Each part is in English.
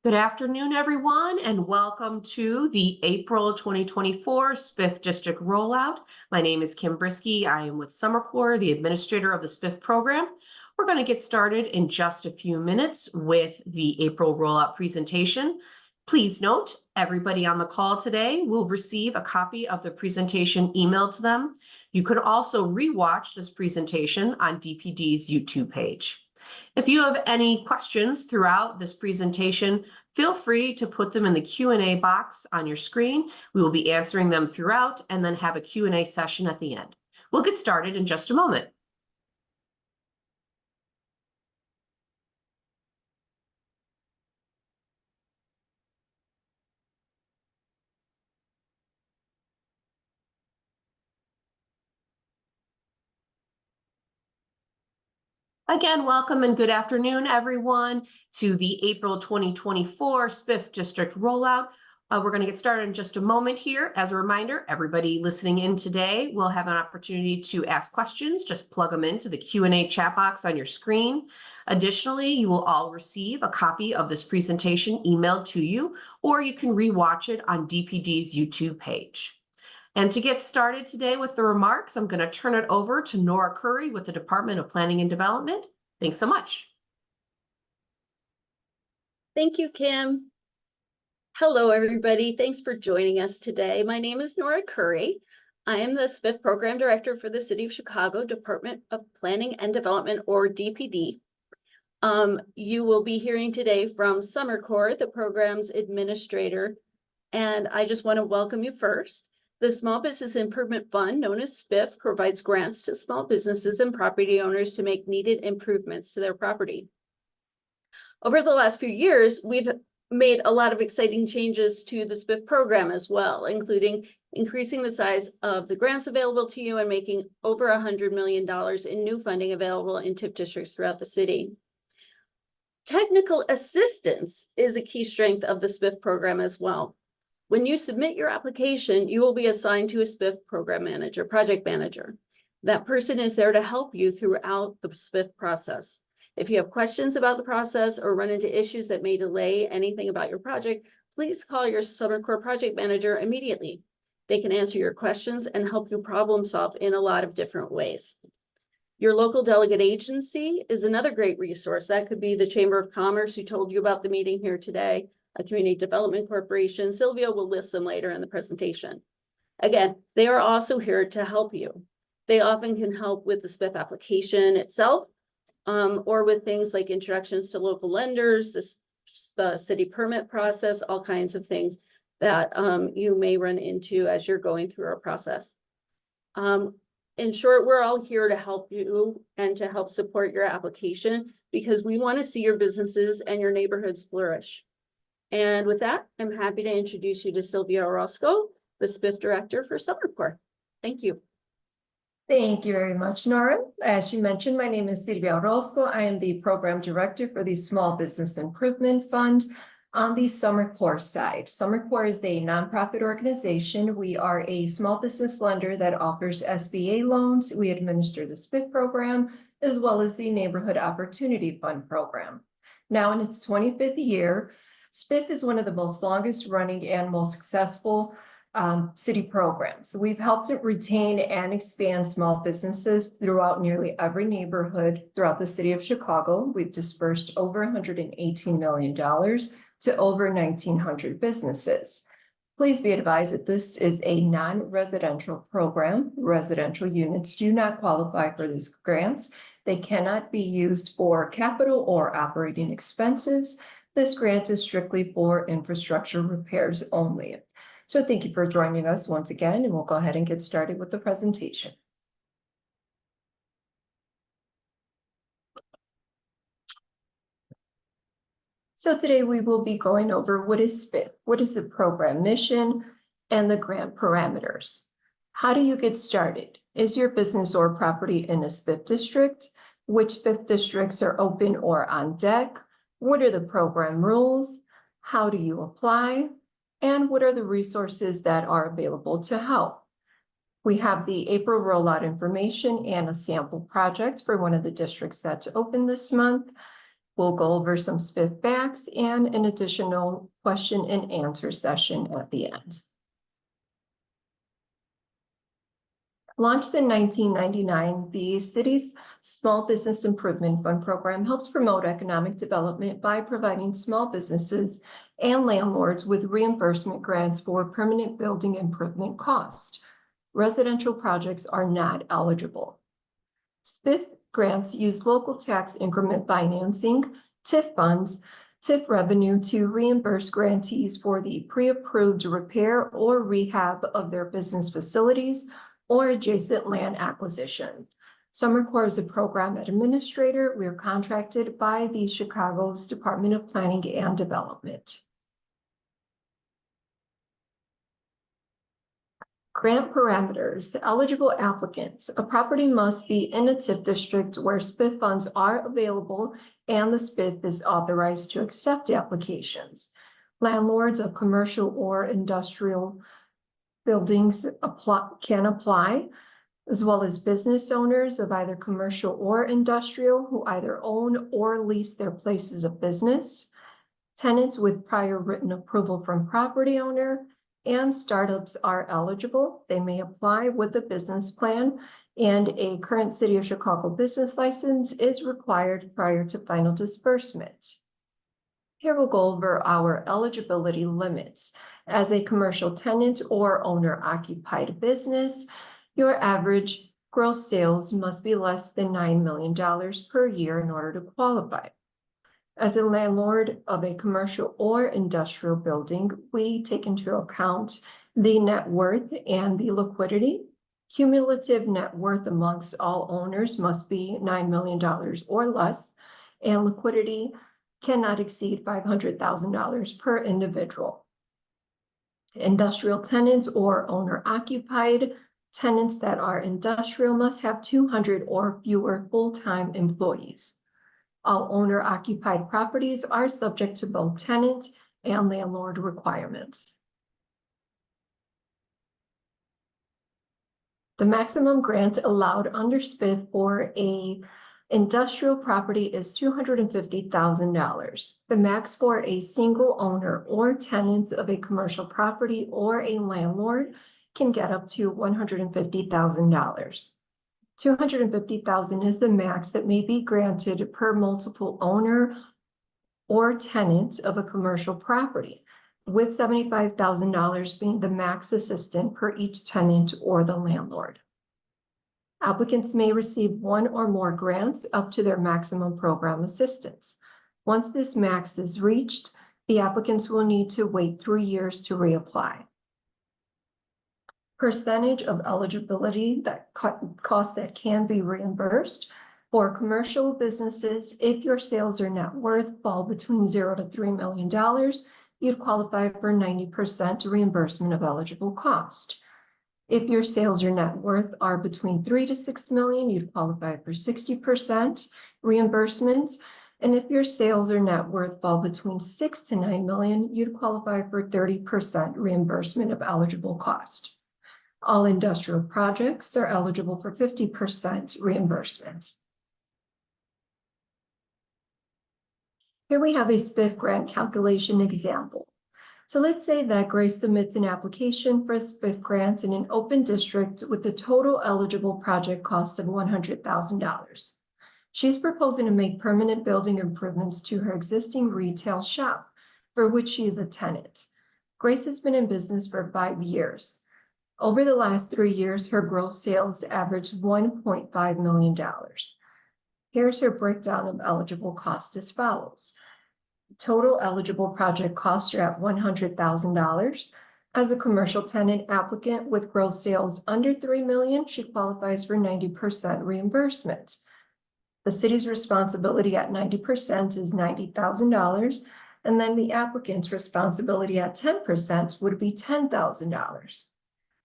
Good afternoon, everyone, and welcome to the April 2024 SBIF District Rollout. My name is Kim Brisky. I am with Summer Corps, the administrator of the SBIF program. We're going to get started in just a few minutes with the April Rollout presentation. Please note, everybody on the call today will receive a copy of the presentation emailed to them. You could also rewatch this presentation on DPD's YouTube page. If you have any questions throughout this presentation, feel free to put them in the Q&A box on your screen. We will be answering them throughout and then have a Q&A session at the end. We'll get started in just a moment. Again, welcome and good afternoon, everyone, to the April 2024 SBIF District Rollout. We're going to get started in just a moment here. As a reminder, everybody listening in today will have an opportunity to ask questions. Just plug them into the Q&A chat box on your screen. Additionally, you will all receive a copy of this presentation emailed to you, or you can rewatch it on DPD's YouTube page. And to get started today with the remarks, I'm going to turn it over to Nora Curry with the Department of Planning and Development. Thanks so much. Thank you, Kim. Hello, everybody. Thanks for joining us today. My name is Nora Curry. I am the SBIF Program Director for the City of Chicago Department of Planning and Development, or DPD. You will be hearing today from Summer Corps, the program's administrator, and I just want to welcome you first. The Small Business Improvement Fund, known as SBIF, provides grants to small businesses and property owners to make needed improvements to their property. Over the last few years, we've made a lot of exciting changes to the SBIF program as well, including increasing the size of the grants available to you and making over $100 million in new funding available in TIF districts throughout the city. Technical assistance is a key strength of the SBIF program as well. When you submit your application, you will be assigned to a SBIF program manager, project manager. That person is there to help you throughout the SBIF process. If you have questions about the process or run into issues that may delay anything about your project, please call your Summer Corps project manager immediately. They can answer your questions and help you problem solve in a lot of different ways. Your local delegate agency is another great resource. That could be the Chamber of Commerce, who told you about the meeting here today, a community development corporation. Sylvia will list them later in the presentation. Again, they are also here to help you. They often can help with the SBIF application itself, or with things like introductions to local lenders, the city permit process, all kinds of things that you may run into as you're going through our process. In short, we're all here to help you and to help support your application because we want to see your businesses and your neighborhoods flourish. And with that, I'm happy to introduce you to Sylvia Orozco, the SBIF Director for Summer Corps. Thank you. Thank you very much, Nora. As you mentioned, my name is Sylvia Orozco. I am the Program Director for the Small Business Improvement Fund on the Summer Corps side. Summer Corps is a nonprofit organization. We are a small business lender that offers SBA loans. We administer the SBIF program, as well as the Neighborhood Opportunity Fund program. Now in its 25th year, SBIF is one of the most longest running and most successful city programs. So we've helped it retain and expand small businesses throughout nearly every neighborhood throughout the city of Chicago. We've dispersed over $118 million to over 1,900 businesses. Please be advised that this is a non-residential program. Residential units do not qualify for these grants. They cannot be used for capital or operating expenses. This grant is strictly for infrastructure repairs only. So thank you for joining us once again, and we'll go ahead and get started with the presentation. So today we will be going over what is SBIF, what is the program mission, and the grant parameters. How do you get started? Is your business or property in a SBIF district? Which SBIF districts are open or on deck? What are the program rules? How do you apply? And what are the resources that are available to help? We have the April rollout information and a sample project for one of the districts that's open this month. We'll go over some SBIF facts and an additional question and answer session at the end. Launched in 1999, the city's Small Business Improvement Fund program helps promote economic development by providing small businesses and landlords with reimbursement grants for permanent building improvement costs. Residential projects are not eligible. SBIF grants use local tax increment financing, TIF funds, TIF revenue to reimburse grantees for the pre-approved repair or rehab of their business facilities or adjacent land acquisition. Summer Corps is a program administrator. We are contracted by the Chicago's Department of Planning and Development. Grant parameters. Eligible applicants. A property must be in a TIF district where SBIF funds are available and the SBIF is authorized to accept applications. Landlords of commercial or industrial buildings can apply, as well as business owners of either commercial or industrial who either own or lease their places of business, tenants with prior written approval from property owner, and startups are eligible. They may apply with a business plan, and a current City of Chicago business license is required prior to final disbursement. Here we'll go over our eligibility limits. As a commercial tenant or owner-occupied business, your average gross sales must be less than $9 million per year in order to qualify. As a landlord of a commercial or industrial building, we take into account the net worth and the liquidity. Cumulative net worth amongst all owners must be $9 million or less, and liquidity cannot exceed $500,000 per individual. Industrial tenants or owner-occupied tenants that are industrial must have 200 or fewer full-time employees. All owner-occupied properties are subject to both tenant and landlord requirements. The maximum grant allowed under SBIF for a industrial property is $250,000. The max for a single owner or tenant of a commercial property or a landlord can get up to $150,000. $250,000 is the max that may be granted per multiple owner or tenant of a commercial property, with $75,000 being the max assistance per each tenant or the landlord. Applicants may receive one or more grants up to their maximum program assistance. Once this max is reached, the applicants will need to wait 3 years to reapply. Percentage of eligibility that costs that can be reimbursed. For commercial businesses, if your sales or net worth fall between $0 to $3 million, you'd qualify for 90% reimbursement of eligible cost. If your sales or net worth are between 3 to 6 million, you'd qualify for 60% reimbursement. And if your sales or net worth fall between 6 to 9 million, you'd qualify for 30% reimbursement of eligible cost. All industrial projects are eligible for 50% reimbursement. Here we have a SBIF grant calculation example. So let's say that Grace submits an application for a SBIF grant in an open district with a total eligible project cost of $100,000. She's proposing to make permanent building improvements to her existing retail shop, for which she is a tenant. Grace has been in business for 5 years. Over the last 3 years, her gross sales averaged $1.5 million. Here's her breakdown of eligible costs as follows. Total eligible project costs are at $100,000. As a commercial tenant applicant with gross sales under $3 million, she qualifies for 90% reimbursement. The city's responsibility at 90% is $90,000, and then the applicant's responsibility at 10% would be $10,000.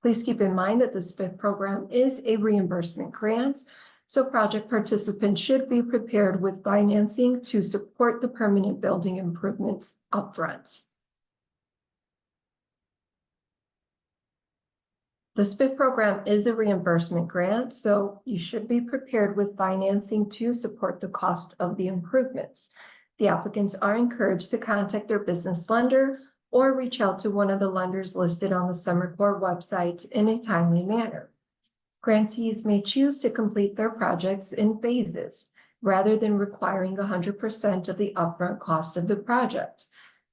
Please keep in mind that the SBIF program is a reimbursement grant, so project participants should be prepared with financing to support the permanent building improvements upfront. The SBIF program is a reimbursement grant, so you should be prepared with financing to support the cost of the improvements. The applicants are encouraged to contact their business lender or reach out to one of the lenders listed on the Summer Corps website in a timely manner. Grantees may choose to complete their projects in phases rather than requiring 100% of the upfront cost of the project.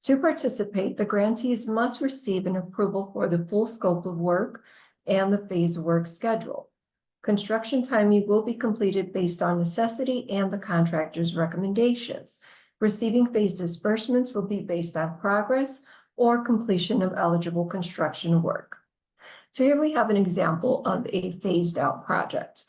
To participate, the grantees must receive an approval for the full scope of work and the phase work schedule. Construction timing will be completed based on necessity and the contractor's recommendations. Receiving phase disbursements will be based on progress or completion of eligible construction work. So here we have an example of a phased out project.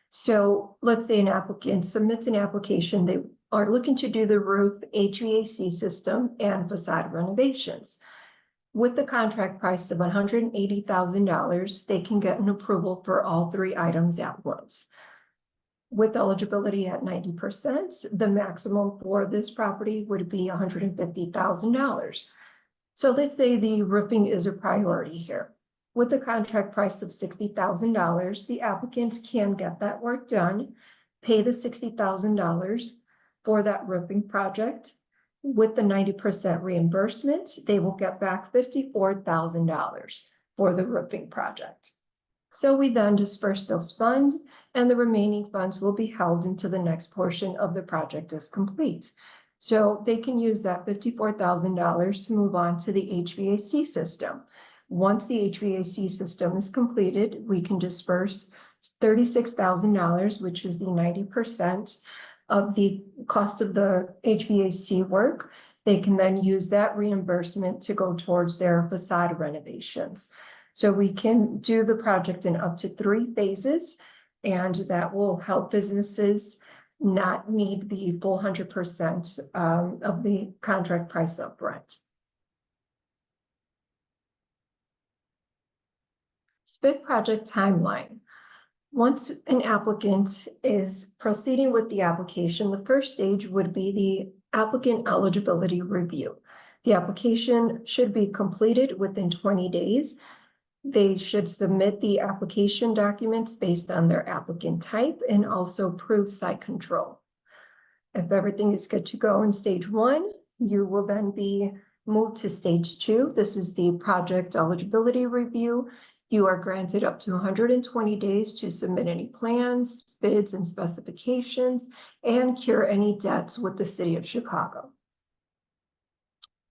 So let's say an applicant submits an application. They are looking to do the roof, HVAC system, and facade renovations. With the contract price of $180,000, they can get an approval for all three items at once. With eligibility at 90%, the maximum for this property would be $150,000. So let's say the roofing is a priority here. With the contract price of $60,000, the applicant can get that work done, pay the $60,000 for that roofing project. With the 90% reimbursement, they will get back $54,000 for the roofing project. So we then disperse those funds, and the remaining funds will be held until the next portion of the project is complete. So they can use that $54,000 to move on to the HVAC system. Once the HVAC system is completed, we can disperse $36,000, which is the 90% of the cost of the HVAC work. They can then use that reimbursement to go towards their facade renovations. So we can do the project in up to 3 phases, and that will help businesses not need the full 100% of the contract price upfront. SBIF project timeline. Once an applicant is proceeding with the application, the first stage would be the applicant eligibility review. The application should be completed within 20 days. They should submit the application documents based on their applicant type and also prove site control. If everything is good to go in stage 1, you will then be moved to stage 2. This is the project eligibility review. You are granted up to 120 days to submit any plans, bids, and specifications, and cure any debts with the City of Chicago.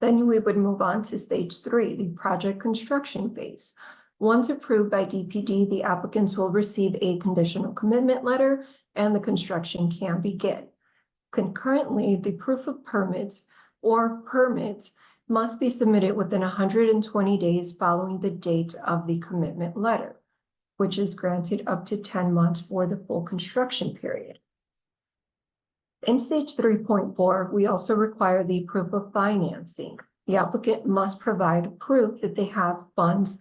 Then we would move on to stage 3, the project construction phase. Once approved by DPD, the applicants will receive a conditional commitment letter and the construction can begin. Concurrently, the proof of permit or permit must be submitted within 120 days following the date of the commitment letter, which is granted up to 10 months for the full construction period. In stage 3.4, we also require the proof of financing. The applicant must provide proof that they have funds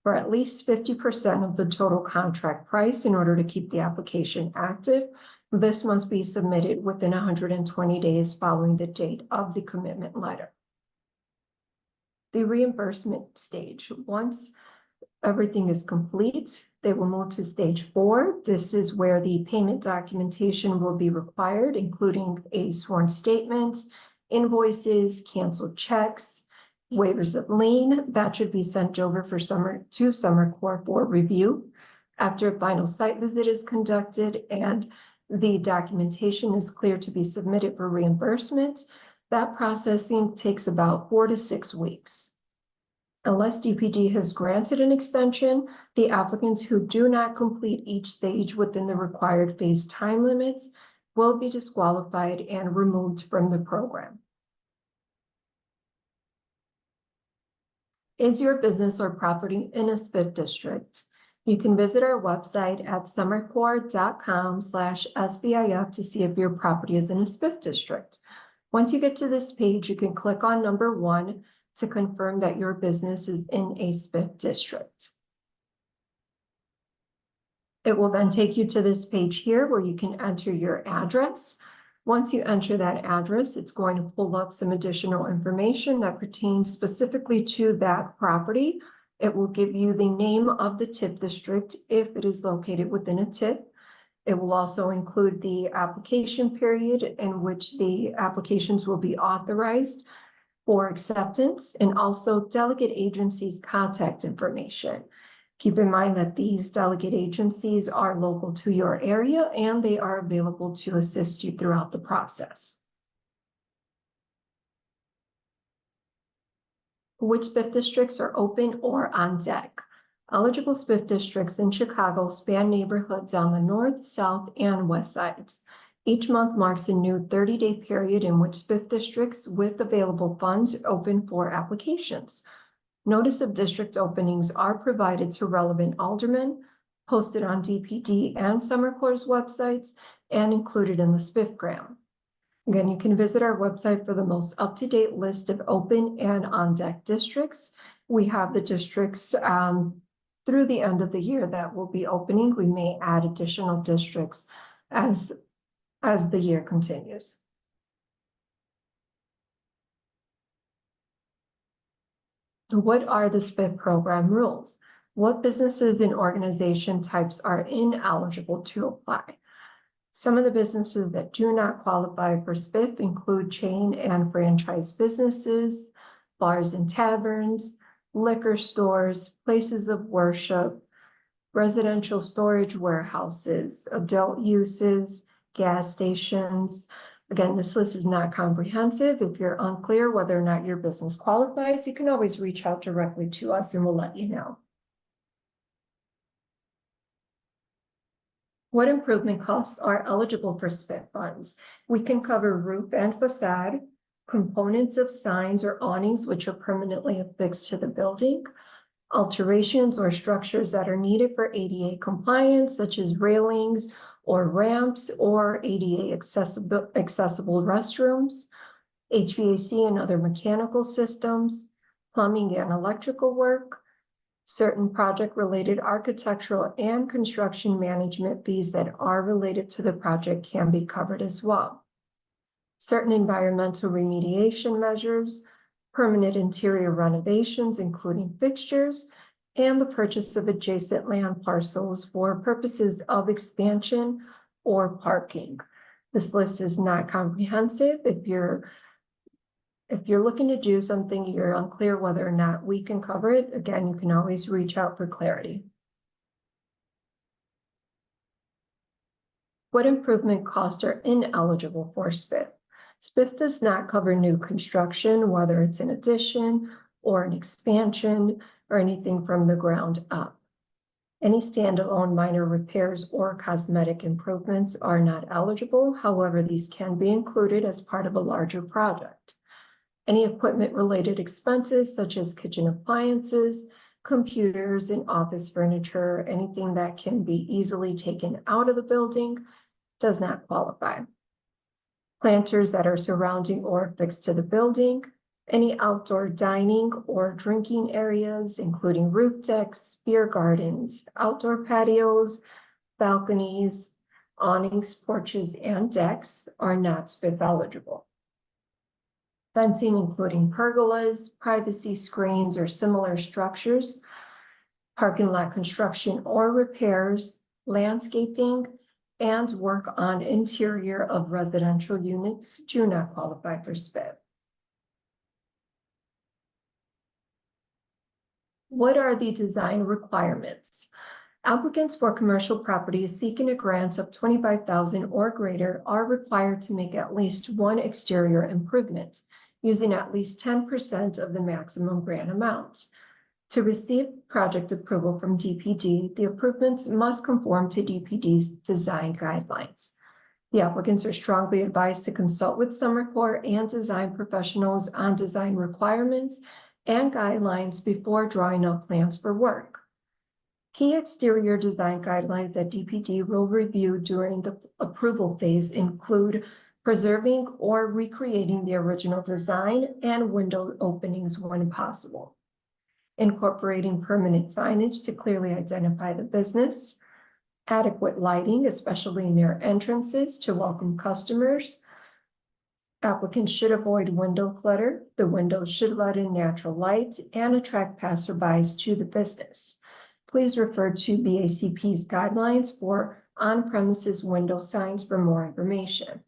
for at least 50% of the total contract price in order to keep the application active. This must be submitted within 120 days following the date of the commitment letter. The reimbursement stage. Once everything is complete, they will move to stage 4. This is where the payment documentation will be required, including a sworn statement, invoices, canceled checks, waivers of lien. That should be sent over to Summer Corps for review. After a final site visit is conducted and the documentation is clear to be submitted for reimbursement, that processing takes about 4 to 6 weeks. Unless DPD has granted an extension, the applicants who do not complete each stage within the required phase time limits will be disqualified and removed from the program. Is your business or property in a SBIF district? You can visit our website at summercorps.com/SBIF to see if your property is in a SBIF district. Once you get to this page, you can click on number 1 to confirm that your business is in a SBIF district. It will then take you to this page here where you can enter your address. Once you enter that address, it's going to pull up some additional information that pertains specifically to that property. It will give you the name of the TIF district if it is located within a TIF. It will also include the application period in which the applications will be authorized for acceptance, and also delegate agencies' contact information. Keep in mind that these delegate agencies are local to your area and they are available to assist you throughout the process. Which SBIF districts are open or on deck? Eligible SBIF districts in Chicago span neighborhoods on the north, south, and west sides. Each month marks a new 30-day period in which SBIF districts with available funds open for applications. Notice of district openings are provided to relevant aldermen, posted on DPD and Summer Corps' websites, and included in the SBIFgram. Again, you can visit our website for the most up-to-date list of open and on-deck districts. We have the districts through the end of the year that will be opening. We may add additional districts as the year continues. What are the SBIF program rules? What businesses and organization types are ineligible to apply? Some of the businesses that do not qualify for SBIF include chain and franchise businesses, bars and taverns, liquor stores, places of worship, residential storage warehouses, adult uses, gas stations. Again, this list is not comprehensive. If you're unclear whether or not your business qualifies, you can always reach out directly to us and we'll let you know. What improvement costs are eligible for SBIF funds? We can cover roof and facade, components of signs or awnings which are permanently affixed to the building, alterations or structures that are needed for ADA compliance, such as railings or ramps or ADA accessible restrooms, HVAC and other mechanical systems, plumbing and electrical work, certain project-related architectural and construction management fees that are related to the project can be covered as well. Certain environmental remediation measures, permanent interior renovations, including fixtures, and the purchase of adjacent land parcels for purposes of expansion or parking. This list is not comprehensive. If you're looking to do something, you're unclear whether or not we can cover it, again, you can always reach out for clarity. What improvement costs are ineligible for SBIF? SBIF does not cover new construction, whether it's an addition or an expansion or anything from the ground up. Any standalone minor repairs or cosmetic improvements are not eligible. However, these can be included as part of a larger project. Any equipment-related expenses, such as kitchen appliances, computers, and office furniture, anything that can be easily taken out of the building, does not qualify. Planters that are surrounding or affixed to the building, any outdoor dining or drinking areas, including roof decks, beer gardens, outdoor patios, balconies, awnings, porches, and decks, are not SBIF eligible. Fencing, including pergolas, privacy screens, or similar structures, parking lot construction or repairs, landscaping, and work on interior of residential units do not qualify for SBIF. What are the design requirements? Applicants for commercial properties seeking a grant of $25,000 or greater are required to make at least one exterior improvement, using at least 10% of the maximum grant amount. To receive project approval from DPD, the improvements must conform to DPD's design guidelines. The applicants are strongly advised to consult with Summer Corps and design professionals on design requirements and guidelines before drawing up plans for work. Key exterior design guidelines that DPD will review during the approval phase include preserving or recreating the original design and window openings when possible, incorporating permanent signage to clearly identify the business, adequate lighting, especially near entrances to welcome customers. Applicants should avoid window clutter. The windows should let in natural light and attract passerbys to the business. Please refer to BACP's guidelines for on-premises window signs for more information.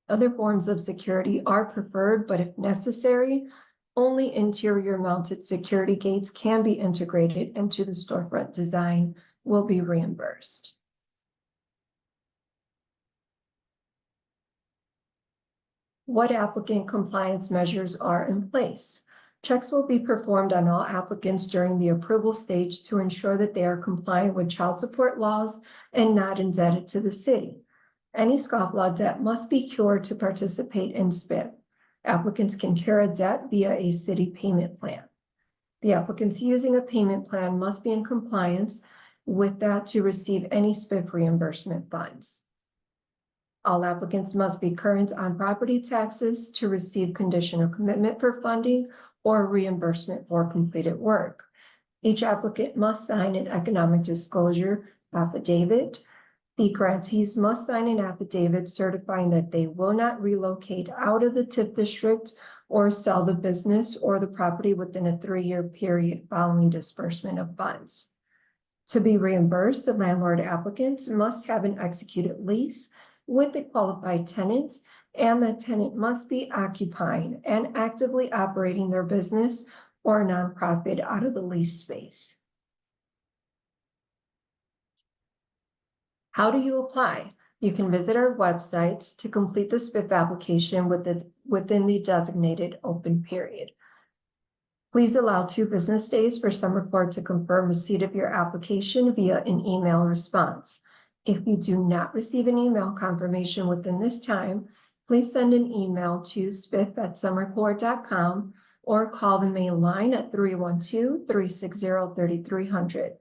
Other forms of security are preferred, but if necessary, only interior mounted security gates can be integrated into the storefront design will be reimbursed. What applicant compliance measures are in place? Checks will be performed on all applicants during the approval stage to ensure that they are compliant with child support laws and not indebted to the city. Any scofflaw debt must be cured to participate in SBIF. Applicants can cure a debt via a city payment plan. The applicants using a payment plan must be in compliance with that to receive any SBIF reimbursement funds. All applicants must be current on property taxes to receive conditional commitment for funding or reimbursement for completed work. Each applicant must sign an economic disclosure affidavit. The grantees must sign an affidavit certifying that they will not relocate out of the TIF district or sell the business or the property within a 3-year period following disbursement of funds. To be reimbursed, the landlord applicants must have an executed lease with a qualified tenant, and the tenant must be occupying and actively operating their business or nonprofit out of the leased space. How do you apply? You can visit our website to complete the SBIF application within the designated open period. Please allow 2 business days for Summer Court to confirm receipt of your application via an email response. If you do not receive an email confirmation within this time, please send an email to spiff@summercore.com or call the main line at 312-360-3300.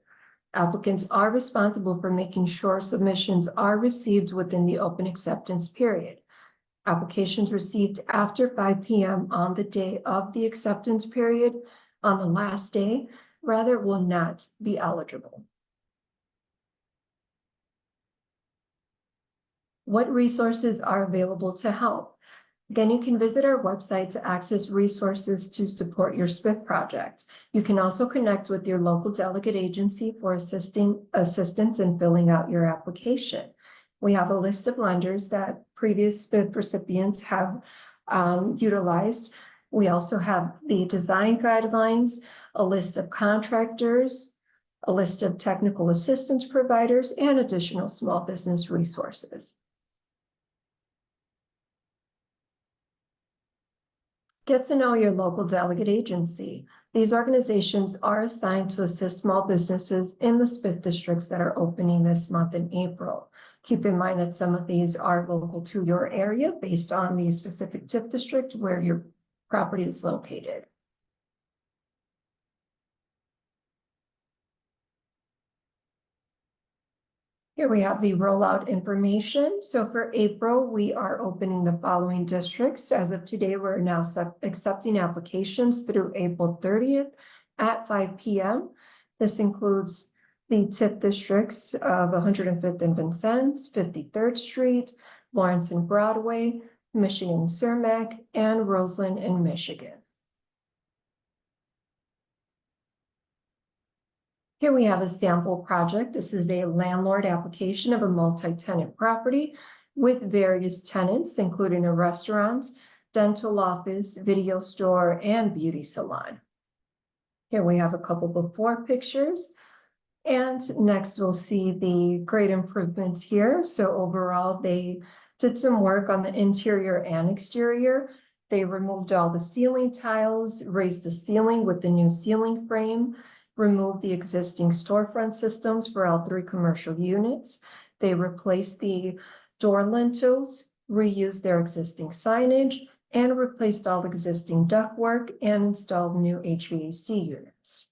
Applicants are responsible for making sure submissions are received within the open acceptance period. Applications received after 5 p.m. on the day of the acceptance period, on the last day, rather, will not be eligible. What resources are available to help? Again, you can visit our website to access resources to support your SBIF project. You can also connect with your local delegate agency for assistance in filling out your application. We have a list of lenders that previous SBIF recipients have utilized. We also have the design guidelines, a list of contractors, a list of technical assistance providers, and additional small business resources. Get to know your local delegate agency. These organizations are assigned to assist small businesses in the SBIF districts that are opening this month in April. Keep in mind that some of these are local to your area based on the specific TIF district where your property is located. Here we have the rollout information. So for April, we are opening the following districts. As of today, we're now accepting applications through April 30th at 5 p.m. This includes the TIF districts of 105th and Vincennes, 53rd Street, Lawrence and Broadway, Michigan Cermak, and Roseland in Michigan. Here we have a sample project. This is a landlord application of a multi-tenant property with various tenants, including a restaurant, dental office, video store, and beauty salon. Here we have a couple before pictures. And next we'll see the great improvements here. So overall, they did some work on the interior and exterior. They removed all the ceiling tiles, raised the ceiling with the new ceiling frame, removed the existing storefront systems for all 3 commercial units. They replaced the door lintels, reused their existing signage, and replaced all existing ductwork and installed new HVAC units.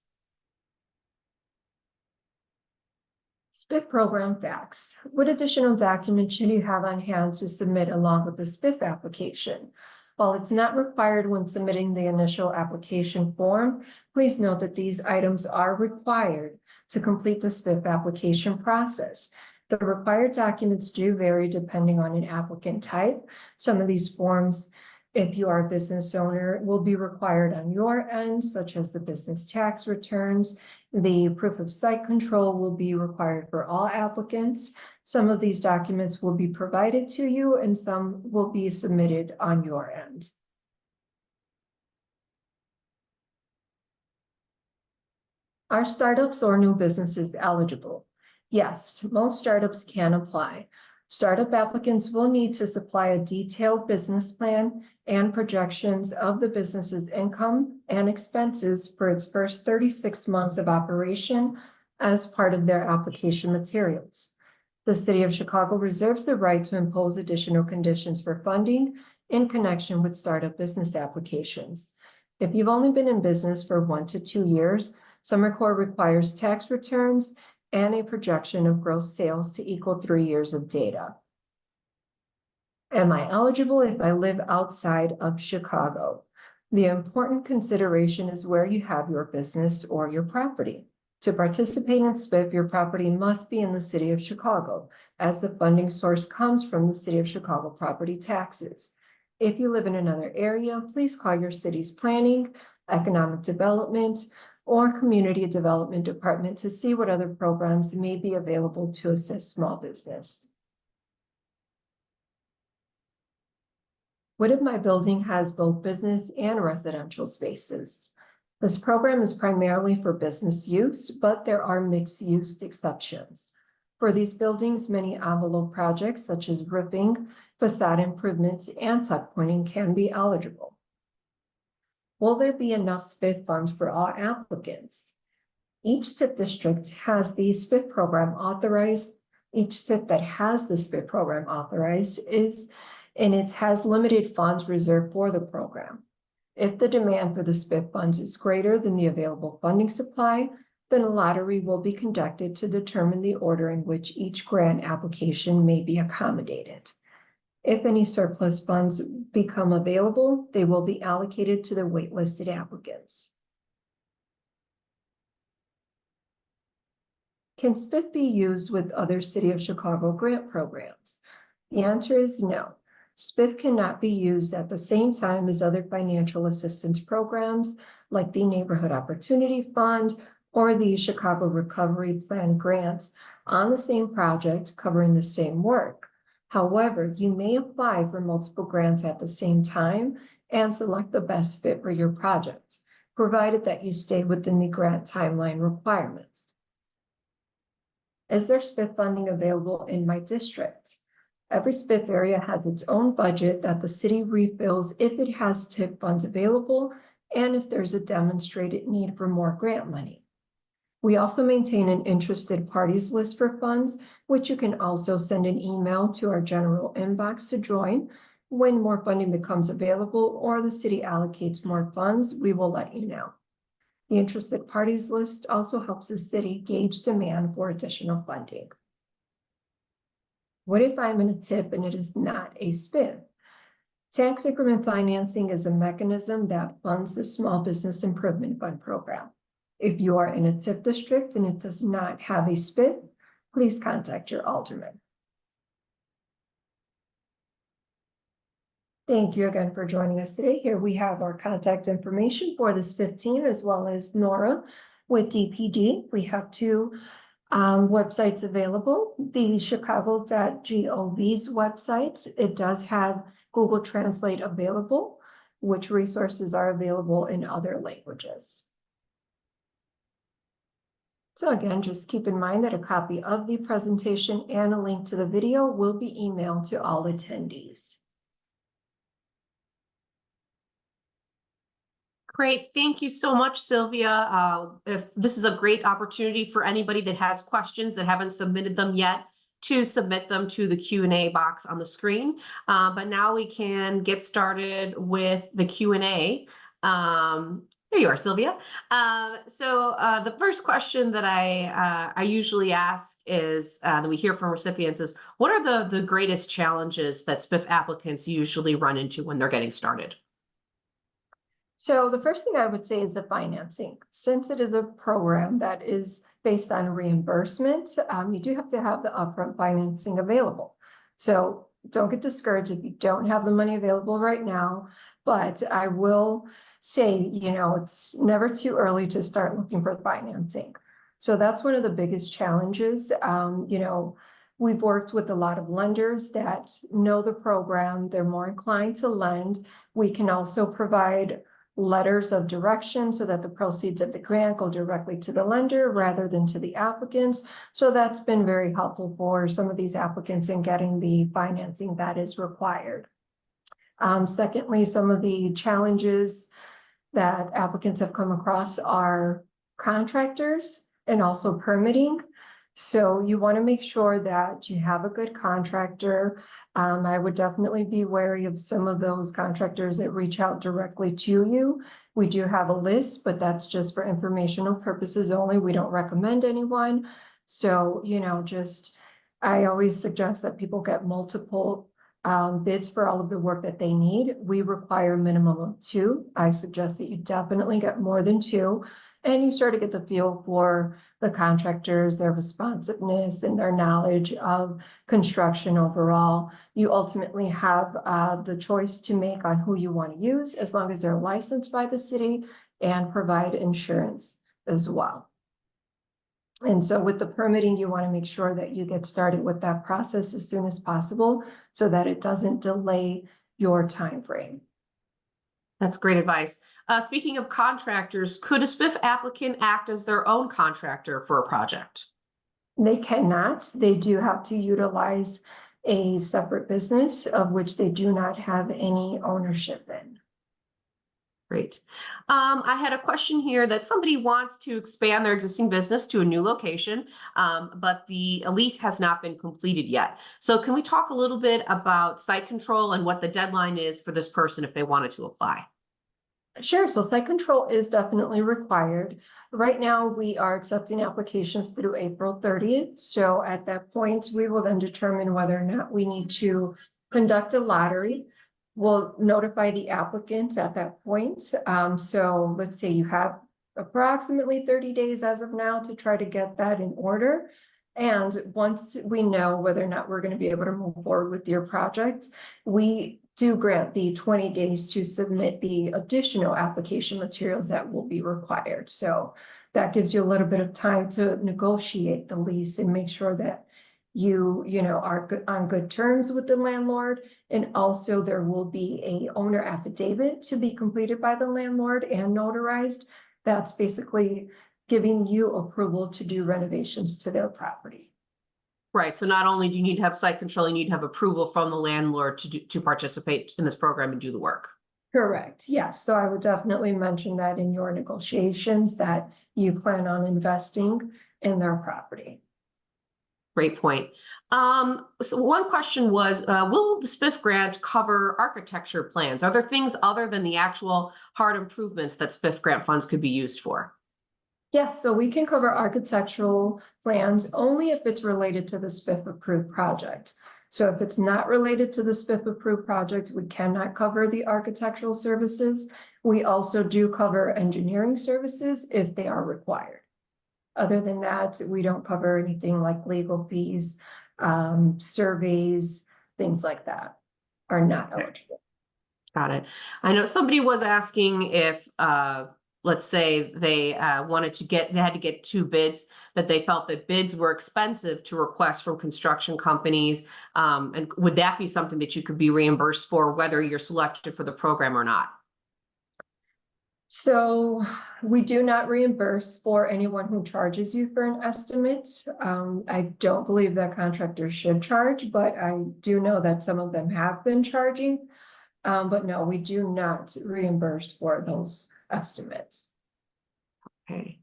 SBIF program facts. What additional documents should you have on hand to submit along with the SBIF application? While it's not required when submitting the initial application form, please note that these items are required to complete the SBIF application process. The required documents do vary depending on an applicant type. Some of these forms If you are a business owner, it will be required on your end, such as the business tax returns. The proof of site control will be required for all applicants. Some of these documents will be provided to you and some will be submitted on your end. Are startups or new businesses eligible? Yes, most startups can apply. Startup applicants will need to supply a detailed business plan and projections of the business's income and expenses for its first 36 months of operation as part of their application materials. The City of Chicago reserves the right to impose additional conditions for funding in connection with startup business applications. If you've only been in business for 1 to 2 years, Summer Corps requires tax returns and a projection of gross sales to equal 3 years of data. Am I eligible if I live outside of Chicago? The important consideration is where you have your business or your property. To participate in SBIF, your property must be in the City of Chicago, as the funding source comes from the City of Chicago property taxes. If you live in another area, please call your city's planning, economic development, or community development department to see what other programs may be available to assist small business. What if my building has both business and residential spaces? This program is primarily for business use, but there are mixed-use exceptions. For these buildings, many envelope projects such as roofing, facade improvements, and tuck pointing can be eligible. Will there be enough SBIF funds for all applicants? Each TIP district has the SBIF program authorized. Each TIP that has the SBIF program authorized has limited funds reserved for the program. If the demand for the SBIF funds is greater than the available funding supply, then a lottery will be conducted to determine the order in which each grant application may be accommodated. If any surplus funds become available, they will be allocated to the waitlisted applicants. Can SBIF be used with other City of Chicago grant programs? The answer is no. SBIF cannot be used at the same time as other financial assistance programs like the Neighborhood Opportunity Fund or the Chicago Recovery Plan grants on the same project covering the same work. However, you may apply for multiple grants at the same time and select the best fit for your project, provided that you stay within the grant timeline requirements. Is there SBIF funding available in my district? Every SBIF area has its own budget that the city refills if it has TIP funds available and if there's a demonstrated need for more grant money. We also maintain an interested parties list for funds, which you can also send an email to our general inbox to join. When more funding becomes available or the city allocates more funds, we will let you know. The interested parties list also helps the city gauge demand for additional funding. What if I'm in a TIP and it is not a SBIF? Tax increment financing is a mechanism that funds the Small Business Improvement Fund program. If you are in a TIP district and it does not have a SBIF, please contact your alderman. Thank you again for joining us today. Here we have our contact information for this 15 as well as Nora with DPD. We have 2 websites available. The chicago.gov's website, it does have Google Translate available, which resources are available in other languages. So again, just keep in mind that a copy of the presentation and a link to the video will be emailed to all attendees. Great. Thank you so much, Sylvia. If this is a great opportunity for anybody that has questions that haven't submitted them yet, to submit them to the Q&A box on the screen. But now we can get started with the Q&A. There you are, Sylvia. The first question that I usually ask is, that we hear from recipients is, what are the greatest challenges that SBIF applicants usually run into when they're getting started? So the first thing I would say is the financing. Since it is a program that is based on reimbursement, you do have to have the upfront financing available. So don't get discouraged if you don't have the money available right now. But I will say, it's never too early to start looking for financing. So that's one of the biggest challenges. We've worked with a lot of lenders that know the program. They're more inclined to lend. We can also provide letters of direction so that the proceeds of the grant go directly to the lender rather than to the applicants. So that's been very helpful for some of these applicants in getting the financing that is required. Secondly, some of the challenges that applicants have come across are contractors and also permitting. So you want to make sure that you have a good contractor. I would definitely be wary of some of those contractors that reach out directly to you. We do have a list, but that's just for informational purposes only. We don't recommend anyone. So, I always suggest that people get multiple bids for all of the work that they need. We require a minimum of 2. I suggest that you definitely get more than 2, and you sort of get the feel for the contractors, their responsiveness, and their knowledge of construction overall. You ultimately have the choice to make on who you want to use, as long as they're licensed by the city and provide insurance as well. And so with the permitting, you want to make sure that you get started with that process as soon as possible so that it doesn't delay your time frame. That's great advice. Speaking of contractors, could a SBIF applicant act as their own contractor for a project? They cannot. They do have to utilize a separate business of which they do not have any ownership in. Great. I had a question here that somebody wants to expand their existing business to a new location, but the lease has not been completed yet. So can we talk a little bit about site control and what the deadline is for this person if they wanted to apply? Sure. So site control is definitely required. Right now, we are accepting applications through April 30th. So at that point, we will then determine whether or not we need to conduct a lottery. We'll notify the applicants at that point. So let's say you have approximately 30 days as of now to try to get that in order. And once we know whether or not we're going to be able to move forward with your project, we do grant the 20 days to submit the additional application materials that will be required. So that gives you a little bit of time to negotiate the lease and make sure that you are on good terms with the landlord. And also there will be a owner affidavit to be completed by the landlord and notarized. That's basically giving you approval to do renovations to their property. Right. So not only do you need to have site control, you need to have approval from the landlord to participate in this program and do the work. Correct. Yes. So I would definitely mention that in your negotiations that you plan on investing in their property. Great point. So one question was, will the SBIF grant cover architecture plans? Are there things other than the actual hard improvements that SBIF grant funds could be used for? Yes, so we can cover architectural plans only if it's related to the SBIF approved project. So if it's not related to the SBIF approved project, we cannot cover the architectural services. We also do cover engineering services if they are required. Other than that, we don't cover anything like legal fees, surveys, things like that are not eligible. Got it. I know somebody was asking if, let's say they had to get 2 bids, that they felt that bids were expensive to request from construction companies. And would that be something that you could be reimbursed for, whether you're selected for the program or not? So we do not reimburse for anyone who charges you for an estimate. I don't believe that contractors should charge, but I do know that some of them have been charging. But no, we do not reimburse for those estimates. Okay.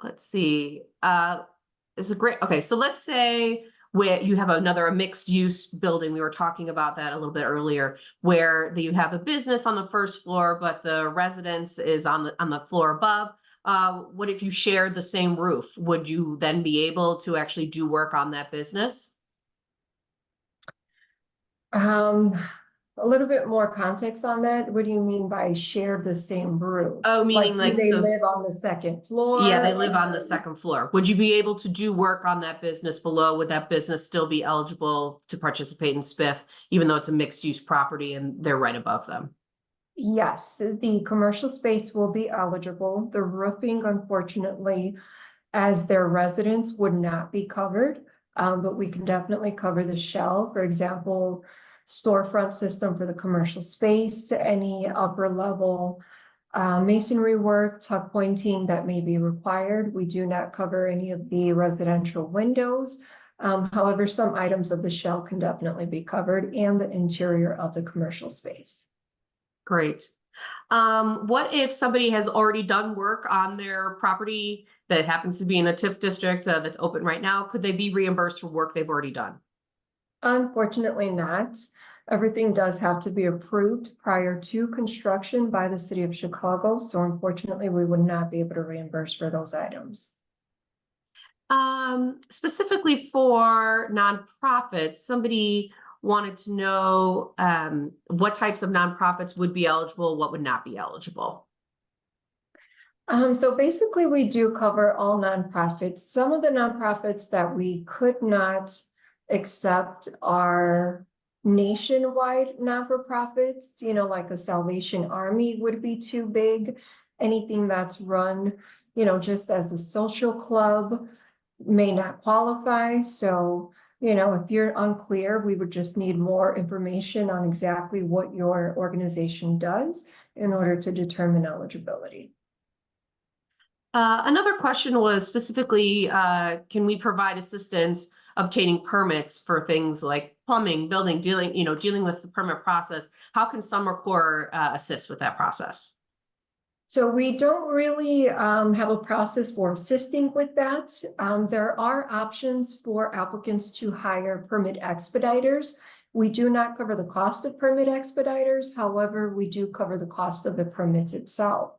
Let's see. It's a great, okay. So let's say where you have a mixed use building. We were talking about that a little bit earlier, where you have a business on the first floor, but the residence is on the floor above. What if you shared the same roof? Would you then be able to actually do work on that business? A little bit more context on that. What do you mean by share the same roof? Oh, meaning Do like, they so, live on the second floor? yeah, they live on the second floor. Would you be able to do work on that business below? Would that business still be eligible to participate in SBIF, even though it's a mixed use property and they're right above them? Yes, the commercial space will be eligible. The roofing, unfortunately, as their residents would not be covered. But we can definitely cover the shell, for example, storefront system for the commercial space, any upper level masonry work, tuck pointing that may be required. We do not cover any of the residential windows. However, some items of the shell can definitely be covered and the interior of the commercial space. Great. What if somebody has already done work on their property that happens to be in a TIF district that's open right now? Could they be reimbursed for work they've already done? Unfortunately not. Everything does have to be approved prior to construction by the city of Chicago. So unfortunately, we would not be able to reimburse for those items. Specifically for nonprofits, somebody wanted to know what types of nonprofits would be eligible, what would not be eligible. So basically we do cover all nonprofits. Some of the nonprofits that we could not accept are nationwide not-for-profits, like a Salvation Army would be too big. Anything that's run, just as a social club may not qualify. So, if you're unclear, we would just need more information on exactly what your organization does in order to determine eligibility. Another question was specifically, can we provide assistance obtaining permits for things like plumbing, building, dealing with the permit process? How can Summer Corps assist with that process? So we don't really have a process for assisting with that. There are options for applicants to hire permit expediters. We do not cover the cost of permit expediters. However, we do cover the cost of the permits itself.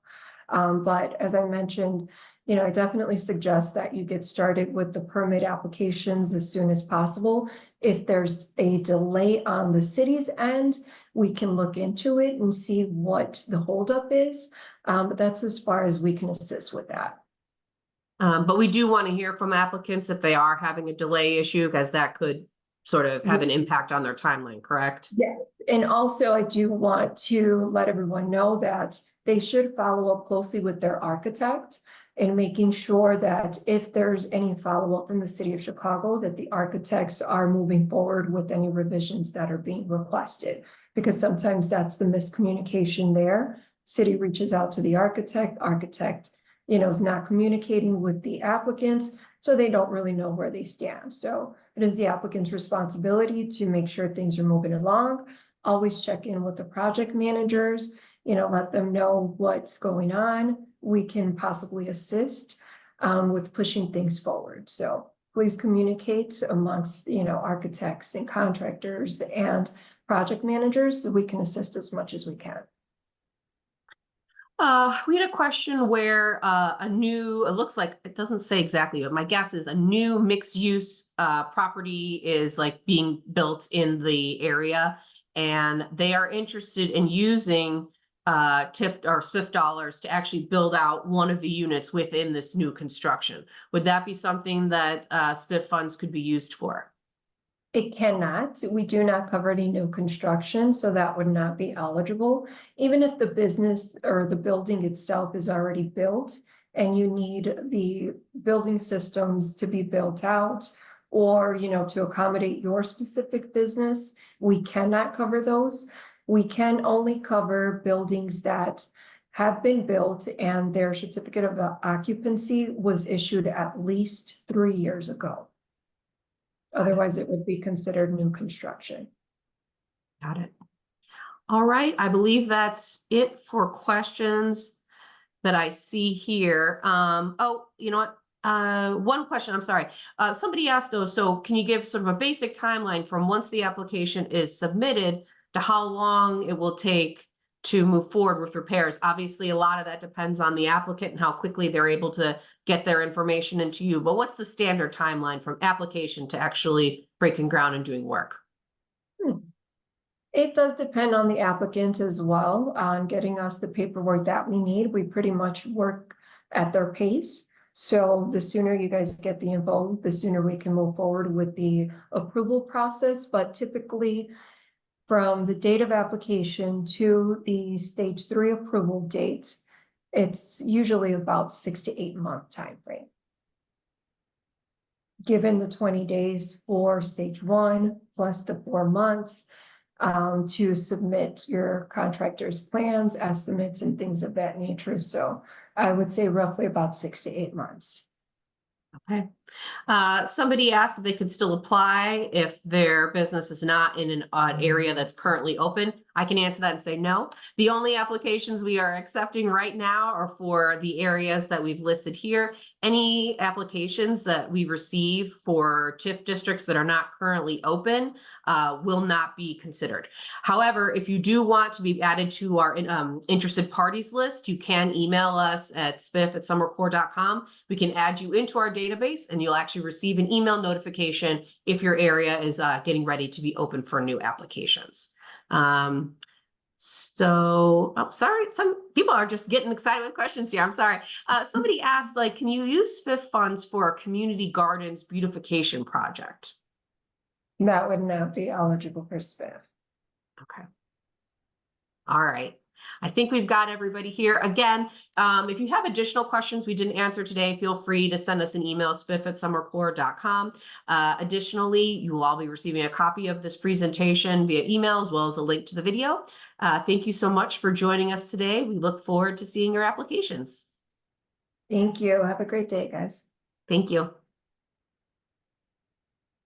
But as I mentioned, I definitely suggest that you get started with the permit applications as soon as possible. If there's a delay on the city's end, we can look into it and see what the holdup is. But that's as far as we can assist with that. But we do want to hear from applicants if they are having a delay issue, because that could sort of have an impact on their timeline, correct? Yes, and also I do want to let everyone know that they should follow up closely with their architect and making sure that if there's any follow-up from the city of Chicago, that the architects are moving forward with any revisions that are being requested, because sometimes that's the miscommunication there. City reaches out to the architect, is not communicating with the applicants, so they don't really know where they stand. So it is the applicant's responsibility to make sure things are moving along. Always check in with the project managers, let them know what's going on. We can possibly assist with pushing things forward. So please communicate amongst, architects and contractors and project managers so we can assist as much as we can. We had a question where it looks like, it doesn't say exactly, but my guess is a new mixed use property is like being built in the area, and they are interested in using TIF or SBIF dollars to actually build out one of the units within this new construction. Would that be something that SBIF funds could be used for? It cannot. We do not cover any new construction, so that would not be eligible. Even if the business or the building itself is already built and you need the building systems to be built out or, to accommodate your specific business, we cannot cover those. We can only cover buildings that have been built and their certificate of occupancy was issued at least 3 years ago. Otherwise, it would be considered new construction. Got it. All right. I believe that's it for questions that I see here. Oh, you know what? One question, I'm sorry. Somebody asked though, so can you give sort of a basic timeline from once the application is submitted to how long it will take to move forward with repairs? Obviously, a lot of that depends on the applicant and how quickly they're able to get their information into you. But what's the standard timeline from application to actually breaking ground and doing work? It does depend on the applicant as well, on getting us the paperwork that we need. We pretty much work at their pace. So the sooner you guys get the info, the sooner we can move forward with the approval process. But typically, from the date of application to the stage 3 approval date, it's usually about 6 to 8 month time frame. Given the 20 days for stage 1 plus the 4 months to submit your contractor's plans, estimates, and things of that nature. So I would say roughly about 6 to 8 months. Okay. Somebody asked if they could still apply if their business is not in an odd area that's currently open. I can answer that and say no. The only applications we are accepting right now are for the areas that we've listed here. Any applications that we receive for TIF districts that are not currently open will not be considered. However, if you do want to be added to our interested parties list, you can email us at SBIF@summercore.com. We can add you into our database and you'll actually receive an email notification if your area is getting ready to be open for new applications. Sorry, some people are just getting excited with questions here. I'm sorry. Somebody asked, like, can you use SBIF funds for a community gardens beautification project? That would not be eligible for SBIF. Okay. All right. I think we've got everybody here. Again, if you have additional questions we didn't answer today, feel free to send us an email, spiff@summercore.com. Additionally, you will all be receiving a copy of this presentation via email, as well as a link to the video. Thank you so much for joining us today. We look forward to seeing your applications. Thank you. Have a great day, guys. Thank you.